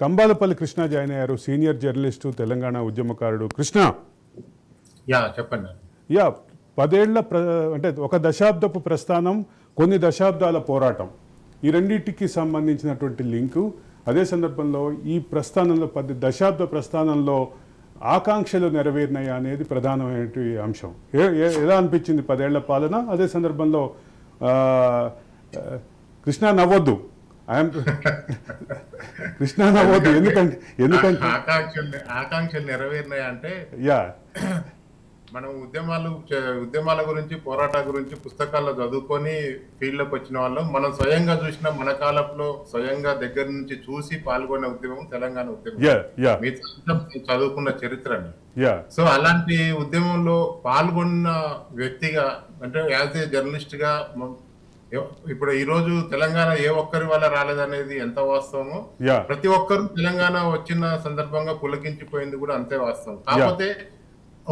Kambalapalli Krishna join అయ్యారు, senior journalist, Telangana ఉద్యమకారుడు. కృష్ణ, చెప్పండి. 10 ఏళ్ల అంటే ఒక దశాబ్దపు ప్రస్థానం, కొన్ని దశాబ్దాల పోరాటం, ఈ రెండింటికి సంబంధించినటువంటి లింకు. అదే సందర్భంలో ఈ ప్రస్థానంలో 10 దశాబ్ద ప్రస్థానంలో ఆకాంక్షలు నెరవేరినాయి అనేది ప్రధానమైన అంశం. ఎలా అనిపించింది 10 ఏళ్ల పాలన? అదే సందర్భంలో కృష్ణ నవ్వొద్దు, కృష్ణ నవ్వొద్దు, ఎందుకంటే ఆకాంక్షలు నెరవేరినాయి అంటే మనం ఉద్యమాల గురించి, పోరాటాల గురించి పుస్తకాల్లో చదువుకొని ఫీల్డ్లోకి వచ్చిన వాళ్ళం. మనం స్వయంగా చూసిన, మన కాలంలో స్వయంగా దగ్గర నుంచి చూసి పాల్గొనే ఉద్యమం తెలంగాణ ఉద్యమం. మీ చదువుకున్న చరిత్రని. సో అలాంటి ఉద్యమంలో పాల్గొన్న వ్యక్తిగా, అంటే యాజ్ ఏ జర్నలిస్ట్ గా, ఇప్పుడు ఈ రోజు తెలంగాణ ఏ ఒక్కరి వల్ల రాలేదనేది ఎంత వాస్తవమో, ప్రతి ఒక్కరు తెలంగాణ వచ్చిన సందర్భంగా పులకించిపోయింది కూడా అంతే వాస్తవం. కాకపోతే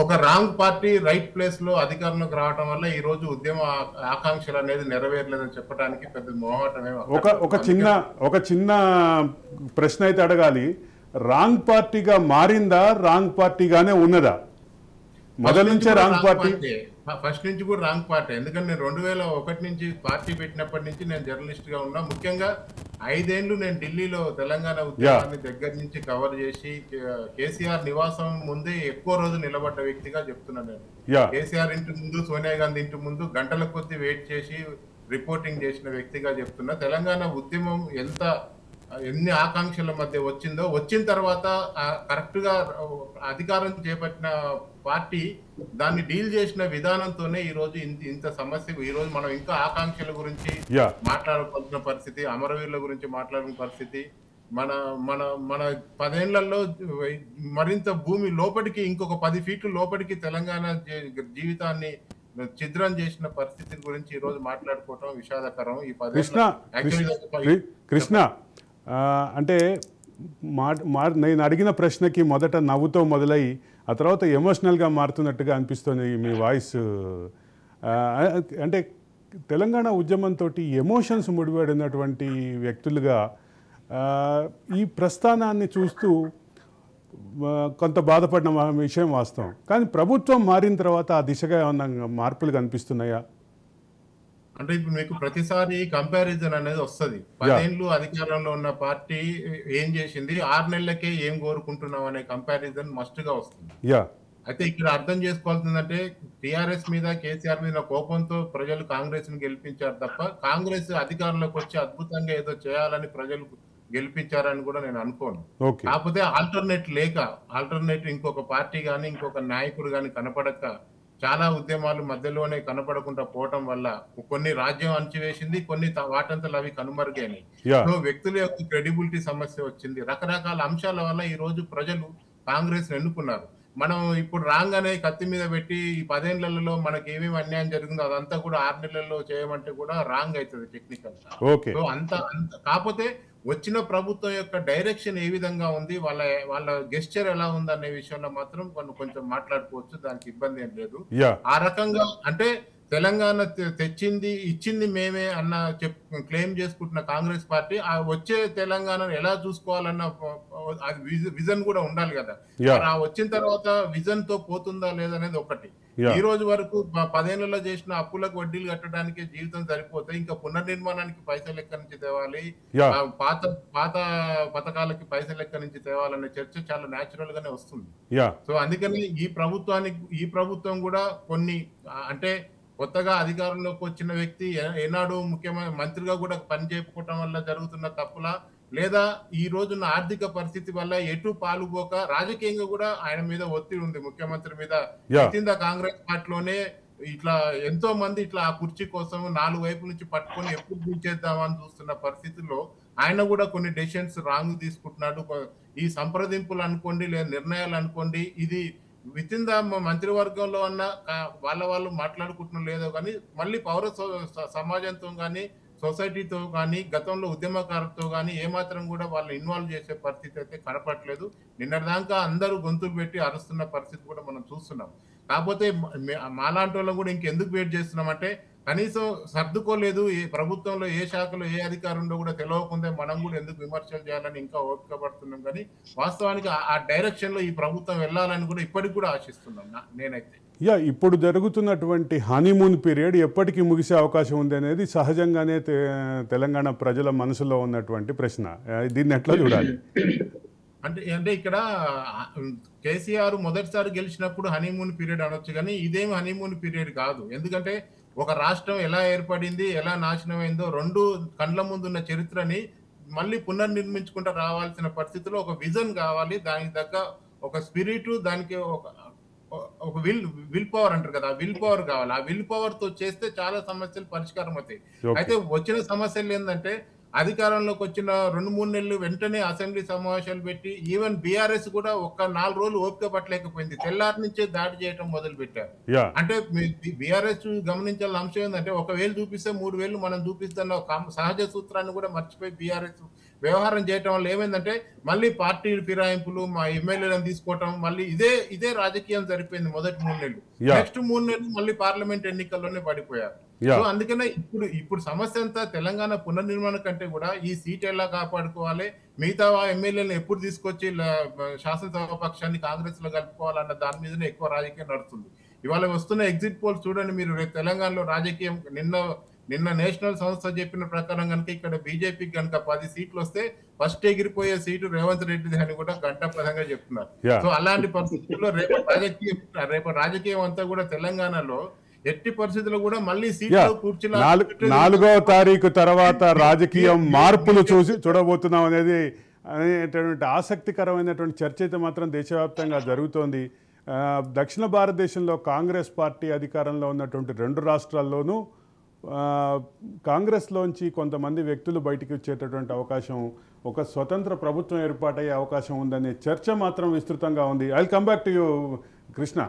ఒక రాంగ్ పార్టీ రైట్ ప్లేస్ లో అధికారంలోకి రావడం వల్ల ఈ రోజు ఉద్యమ ఆకాంక్షలు అనేది నెరవేరలేదని చెప్పడానికి పెద్ద మొహమాటమే. ఒక చిన్న ప్రశ్న అయితే అడగాలి. రాంగ్ పార్టీగా మారిందా, రాంగ్ పార్టీగానే ఉన్నదా? మొదటి నుంచే రాంగ్ పార్టీ, ఫస్ట్ నుంచి కూడా రాంగ్ పార్టీ. ఎందుకంటే నేను 2001 నుంచి పార్టీ పెట్టినప్పటి నుంచి నేను జర్నలిస్ట్ గా ఉన్నా. ముఖ్యంగా 5 ఏళ్లు నేను ఢిల్లీలో తెలంగాణ ఉద్యమాన్ని దగ్గర నుంచి కవర్ చేసి, కేసీఆర్ నివాసం ముందే ఎక్కువ రోజు నిలబడ్డ వ్యక్తిగా చెప్తున్నాను నేను. కేసీఆర్ ఇంటి ముందు, సోనియా గాంధీ ఇంటి ముందు గంటల కొద్ది వెయిట్ చేసి రిపోర్టింగ్ చేసిన వ్యక్తిగా చెప్తున్నా. తెలంగాణ ఉద్యమం ఎన్ని ఆకాంక్షల మధ్య వచ్చిన తర్వాత కరెక్ట్ గా అధికారం చేపట్టిన పార్టీ దాన్ని డీల్ చేసిన విధానంతోనే ఈ రోజు ఇంత సమస్య. ఈ రోజు మనం ఇంకా ఆకాంక్షల గురించి మాట్లాడుకోవాల్సిన పరిస్థితి, అమరవీరుల గురించి మాట్లాడుకున్న పరిస్థితి. మన మన మన 10 ఏళ్లలో మరింత భూమి లోపలికి, ఇంకొక 10 ఫీట్లు లోపలికి తెలంగాణ జీవితాన్ని ఛిద్రం చేసిన పరిస్థితి గురించి ఈ రోజు మాట్లాడుకోవటం విషాదకరం. ఈ 10 కృష్ణ, అంటే నేను అడిగిన ప్రశ్నకి మొదట నవ్వుతో మొదలై ఆ తర్వాత ఎమోషనల్గా మారుతున్నట్టుగా అనిపిస్తుంది మీ వాయిస్. అంటే తెలంగాణ ఉద్యమంతో ఎమోషన్స్ ముడిపడినటువంటి వ్యక్తులుగా ఈ ప్రస్థానాన్ని చూస్తూ కొంత బాధపడిన విషయం వాస్తవం. కానీ ప్రభుత్వం మారిన తర్వాత ఆ దిశగా ఏమన్నా మార్పులు కనిపిస్తున్నాయా? అంటే ఇప్పుడు మీకు ప్రతిసారి కంపారిజన్ అనేది వస్తుంది. 10 ఏళ్ళు అధికారంలో ఉన్న పార్టీ ఏం చేసింది, 6 నెలలకే ఏం కోరుకుంటున్నాం అనే కంపారిజన్ మస్ట్ గా వస్తుంది. అయితే ఇక్కడ అర్థం చేసుకోవాల్సిందంటే, టిఆర్ఎస్ మీద, కేసీఆర్ మీద కోపంతో ప్రజలు కాంగ్రెస్ ని గెలిపించారు తప్ప, కాంగ్రెస్ అధికారంలోకి వచ్చి అద్భుతంగా ఏదో చేయాలని ప్రజలు గెలిపించారని కూడా నేను అనుకోను. కాకపోతే ఆల్టర్నేట్ ఇంకొక పార్టీ గాని, ఇంకొక నాయకుడు గాని కనపడక చాలా ఉద్యమాలు మధ్యలోనే కనపడకుండా పోవటం వల్ల కొన్ని రాజ్యం అణచివేసింది, కొన్ని వాటంతలు అవి కనుమరుగైనాయి. సో వ్యక్తుల యొక్క క్రెడిబిలిటీ సమస్య వచ్చింది. రకరకాల అంశాల వల్ల ఈ రోజు ప్రజలు కాంగ్రెస్ ఎన్నుకున్నారు. మనం ఇప్పుడు రాగానే కత్తి మీద పెట్టి ఈ 10 ఏళ్లలో మనకి ఏమేమి అన్యాయం జరిగిందో అదంతా కూడా 6 నెలల్లో చేయమంటే కూడా రాంగ్ అవుతుంది టెక్నికల్. సో అంత కాకపోతే వచ్చిన ప్రభుత్వం యొక్క డైరెక్షన్ ఏ విధంగా ఉంది, వాళ్ళ గెస్చర్ ఎలా ఉంది అనే విషయంలో మాత్రం కొంచెం మాట్లాడుకోవచ్చు, దానికి ఇబ్బంది ఏం లేదు. ఆ రకంగా అంటే తెలంగాణ ఇచ్చింది మేమే అన్న క్లెయిమ్ చేసుకుంటున్న కాంగ్రెస్ పార్టీ ఆ వచ్చే తెలంగాణను ఎలా చూసుకోవాలన్న విజన్ కూడా ఉండాలి కదా. ఆ వచ్చిన తర్వాత విజన్ తో పోతుందా లేదనేది ఒకటి. ఈ రోజు వరకు 10 ఏళ్లలో చేసిన అప్పులకు వడ్డీలు కట్టడానికి జీవితం సరిపోతే ఇంకా పునర్నిర్మాణానికి పైసలు ఎక్కడి నుంచి తేవాలి, పాత పథకాలకి పైసలు ఎక్కడి నుంచి తేవాలనే చర్చ చాలా న్యాచురల్ గానే వస్తుంది. సో అందుకని ఈ ప్రభుత్వం కూడా కొన్ని అంటే కొత్తగా అధికారంలోకి వచ్చిన వ్యక్తి ఏనాడు ముఖ్యమైన మంత్రిగా కూడా పని చేయకపోవటం వల్ల జరుగుతున్న తప్పులా, లేదా ఈ రోజున్న ఆర్థిక పరిస్థితి వల్ల ఎటు పాలుపోక రాజకీయంగా కూడా ఆయన మీద ఒత్తిడి ఉంది ముఖ్యమంత్రి మీద. కింద కాంగ్రెస్ పార్టీలోనే ఇట్లా ఎంతో మంది ఇట్లా ఆ కుర్చీ కోసం 4 వైపుల నుంచి పట్టుకొని ఎప్పుడు దించేద్దామని చూస్తున్న పరిస్థితుల్లో ఆయన కూడా కొన్ని డెసిషన్స్ రాంగ్ తీసుకుంటున్నాడు. ఈ సంప్రదింపులు అనుకోండి, లేదా నిర్ణయాలు అనుకోండి, ఇది విత్ ఇన్ ద మంత్రివర్గంలో ఉన్న వాళ్ళు మాట్లాడుకుంటున్నారు లేదో కానీ మళ్ళీ పౌర సమాజంతో కానీ, సొసైటీతో కానీ, గతంలో ఉద్యమకారులతో కానీ ఏమాత్రం కూడా వాళ్ళు ఇన్వాల్వ్ చేసే పరిస్థితి అయితే కనపడలేదు. నిన్నటిదాకా అందరూ గొంతులు పెట్టి అరుస్తున్న పరిస్థితి కూడా మనం చూస్తున్నాం. కాకపోతే మాలాంటి వాళ్ళం కూడా ఇంకెందుకు వెయిట్ చేస్తున్నామంటే కనీసం సర్దుకోలేదు. ఏ ప్రభుత్వంలో ఏ శాఖలో ఏ అధికారి ఉందో కూడా తెలవకుందే మనం కూడా ఎందుకు విమర్శలు చేయాలని ఇంకా ఓపిక పడుతున్నాం గానీ, వాస్తవానికి ఆ డైరెక్షన్‌లో ఈ ప్రభుత్వం వెళ్ళాలని కూడా ఇప్పటికి కూడా ఆశిస్తున్నాం నేనైతే. ఇప్పుడు జరుగుతున్నటువంటి హనీమూన్ పీరియడ్ ఎప్పటికి ముగిసే అవకాశం ఉంది అనేది సహజంగానే తెలంగాణ ప్రజల మనసులో ఉన్నటువంటి ప్రశ్న. దీన్ని ఎట్లా చూడాలి? అంటే ఇక్కడ కేసీఆర్ మొదటిసారి గెలిచినప్పుడు హనీమూన్ పీరియడ్ అనొచ్చు కానీ ఇదేమి హనీమూన్ పీరియడ్ కాదు. ఎందుకంటే ఒక రాష్ట్రం ఎలా ఏర్పడింది, ఎలా నాశనమైందో 2 కండ్ల ముందున్న చరిత్రని మళ్ళీ పునర్నిర్మించుకుంటూ రావాల్సిన పరిస్థితిలో ఒక విజన్ కావాలి. దానికి తగ్గ ఒక స్పిరిట్, దానికి ఒక విల్ పవర్ అంటారు కదా, ఆ విల్ పవర్ కావాలి. ఆ విల్ పవర్ తో చేస్తే చాలా సమస్యలు పరిష్కారం అవుతాయి. అయితే వచ్చిన సమస్యలు ఏంటంటే అధికారంలోకి వచ్చిన 2-3 నెలలు వెంటనే అసెంబ్లీ సమావేశాలు పెట్టి ఈవెన్ బీఆర్ఎస్ కూడా ఒక 4 రోజులు ఓపిక పట్టలేకపోయింది. తెల్లారి నుంచే దాడి చేయడం మొదలు పెట్టారు. అంటే బీఆర్ఎస్ గమనించాల్సిన అంశం ఏంటంటే 1,000 చూపిస్తే 3,000 మనం చూపిస్తున్న సహజ సూత్రాన్ని కూడా మర్చిపోయి బీఆర్ఎస్ వ్యవహారం చేయటం వల్ల ఏమైందంటే మళ్ళీ పార్టీ ఫిరాయింపులు, మా ఎమ్మెల్యేలను తీసుకోవటం, మళ్ళీ ఇదే రాజకీయం సరిపోయింది మొదటి 3 నెలలు. నెక్స్ట్ 3 నెలలు మళ్ళీ పార్లమెంట్ ఎన్నికల్లోనే పడిపోయారు. సో అందుకనే ఇప్పుడు సమస్య అంతా తెలంగాణ పునర్నిర్మాణం కంటే కూడా ఈ సీట్ ఎలా కాపాడుకోవాలి, మిగతా ఎమ్మెల్యేలను ఎప్పుడు తీసుకొచ్చి శాసనసభ పక్షాన్ని కాంగ్రెస్ లో కలుపుకోవాలన్న దాని మీదనే ఎక్కువ రాజకీయం నడుస్తుంది. ఇవాళ వస్తున్న ఎగ్జిట్ పోల్స్ చూడండి మీరు. రేపు తెలంగాణలో రాజకీయం నిన్న నేషనల్ సంస్థ చెప్పిన ప్రకారం కనుక ఇక్కడ బీజేపీకి కనుక 10 సీట్లు వస్తే ఫస్ట్ ఎగిరిపోయే సీటు రేవంత్ రెడ్డిది అని కూడా గంటాపదంగా చెప్తున్నారు. సో అలాంటి పరిస్థితుల్లో రేపు రాజకీయం అంతా కూడా తెలంగాణలో ఎట్టి పరిస్థితుల్లో కూడా మళ్ళీ సీట్లు కూర్చుని 4వ తారీఖు తర్వాత రాజకీయం మార్పులు చూడబోతున్నాం అనేటువంటి ఆసక్తికరమైనటువంటి చర్చ అయితే మాత్రం దేశవ్యాప్తంగా జరుగుతోంది. దక్షిణ భారతదేశంలో కాంగ్రెస్ పార్టీ అధికారంలో ఉన్నటువంటి 2 రాష్ట్రాల్లోనూ కాంగ్రెస్లోంచి కొంతమంది వ్యక్తులు బయటికి వచ్చేటటువంటి అవకాశం, ఒక స్వతంత్ర ప్రభుత్వం ఏర్పాటయ్యే అవకాశం ఉందనే చర్చ మాత్రం విస్తృతంగా ఉంది. I will come back to you Krishna.